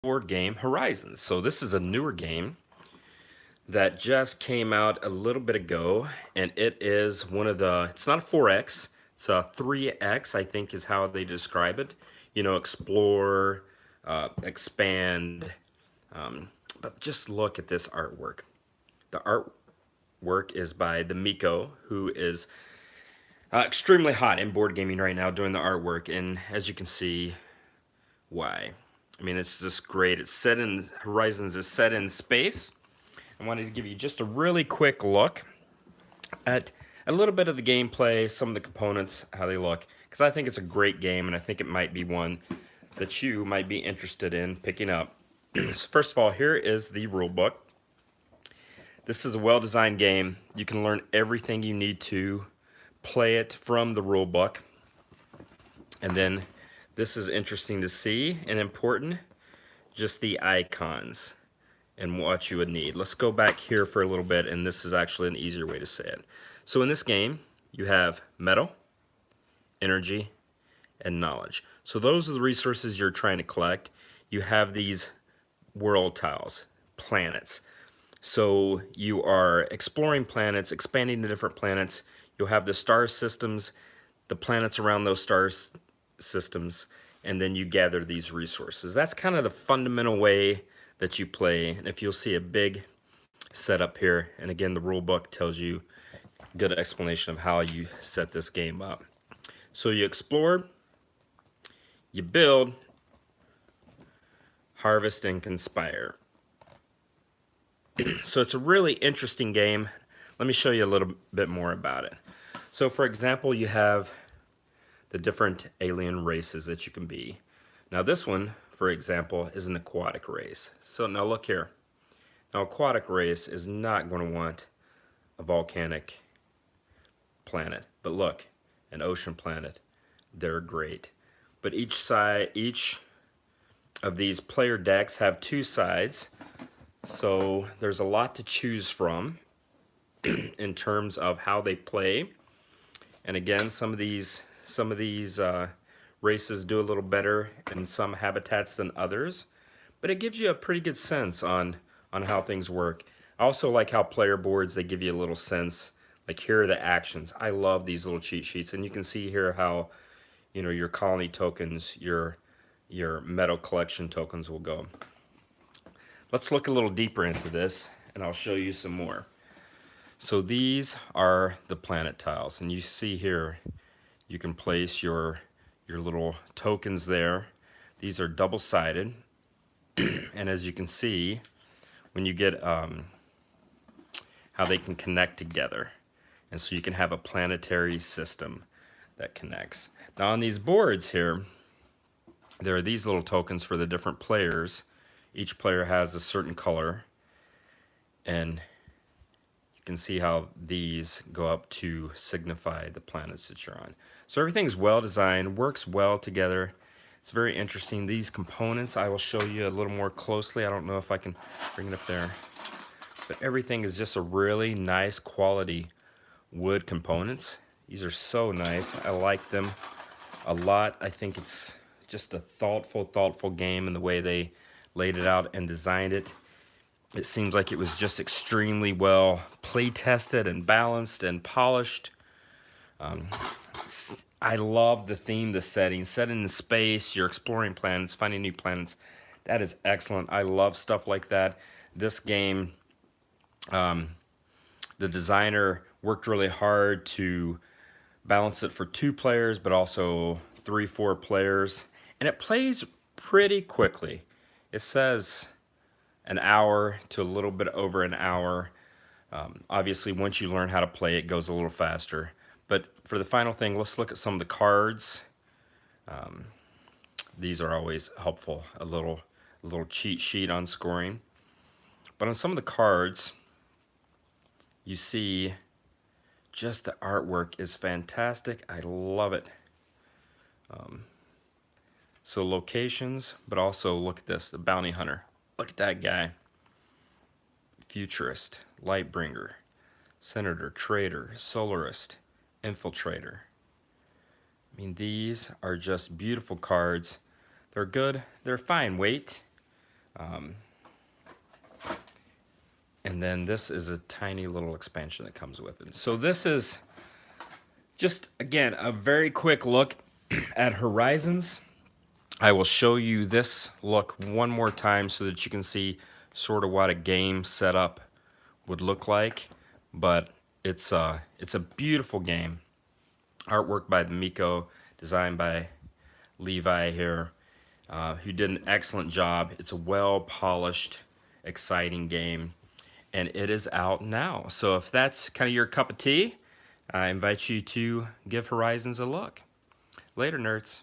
board game Horizons. So this is a newer game that just came out a little bit ago, and it is one of the, it's not a 4X, it's a 3X, I think is how they describe it. You know, explore, expand, but just look at this artwork. The artwork is by the Miko, who is extremely hot in board gaming right now doing the artwork, and as you can see, why. I mean, it's just great. It's set in, Horizons is set in space. I wanted to give you just a really quick look at a little bit of the gameplay, some of the components, how they look, because I think it's a great game, and I think it might be one that you might be interested in picking up. So first of all, here is the rule book. This is a well-designed game. You can learn everything you need to play it from the rule book. And then this is interesting to see and important, just the icons and what you would need. Let's go back here for a little bit, and this is actually an easier way to say it. So in this game, you have metal, energy, and knowledge. So those are the resources you're trying to collect. You have these world tiles, planets. So you are exploring planets, expanding to different planets. You'll have the star systems, the planets around those systems, and then you gather these resources. That's kind of the fundamental way that you play. And if you'll see a big setup here, and again, the rule book tells you a good explanation of how you set this game up. So you explore, you build, harvest, and conspire. So it's a really interesting game. Let me show you a little bit more about it. So for example, you have the different alien races that you can be. Now this one, for example, is an aquatic race. So now look here. Now aquatic race is not going to want a volcanic planet, but look, an ocean planet. They're great. But each of these player decks have two sides, so there's a lot to choose from in terms of how they play. And again, some of these races do a little better in some habitats than others, but it gives you a pretty good sense on how things work. I also like how player boards, they give you a little sense, like here are the actions. I love these little cheat sheets, and you can see here how, you know, your colony tokens, your metal collection tokens will go. Let's look a little deeper into this, and I'll show you some more. So these are the planet tiles, and you see here you can place your little tokens there. These are double-sided, and as you can see, when you get how they can connect together, and so you can have a planetary system that connects. Now on these boards here, there are these little tokens for the different players. Each player has a certain color, and you can see how these go up to signify the planets that you're on. So everything's well designed, works well together. It's very interesting. These components I will show you a little more closely. I don't know if I can bring it up there, but everything is just a really nice quality wood components. These are so nice. I like them a lot. I think it's just a thoughtful game in the way they laid it out and designed it. It seems like it was just extremely well play tested and balanced and polished. I love the theme, the setting. Set in space, you're exploring planets, finding new planets. That is excellent. I love stuff like that. This game, the designer worked really hard to balance it for 2 players, but also 3, 4 players. And it plays pretty quickly. It says an hour to a little bit over an hour. Obviously, once you learn how to play, it goes a little faster. But for the final thing, let's look at some of the cards. These are always helpful, a little cheat sheet on scoring. But on some of the cards, you see just the artwork is fantastic. I love it. So locations, but also look at this, the bounty hunter. Look at that guy. Futurist, Lightbringer, Senator, Trader, Solarist, Infiltrator. I mean, these are just beautiful cards. They're good. They're fine weight. And then this is a tiny little expansion that comes with it. So this is just, again, a very quick look at Horizons. I will show you this look one more time so that you can see sort of what a game setup would look like. But it's a beautiful game. Artwork by the Miko, designed by Levi here, who did an excellent job. It's a well-polished, exciting game, and it is out now. So if that's kind of your cup of tea, I invite you to give Horizons a look. Later, nerds.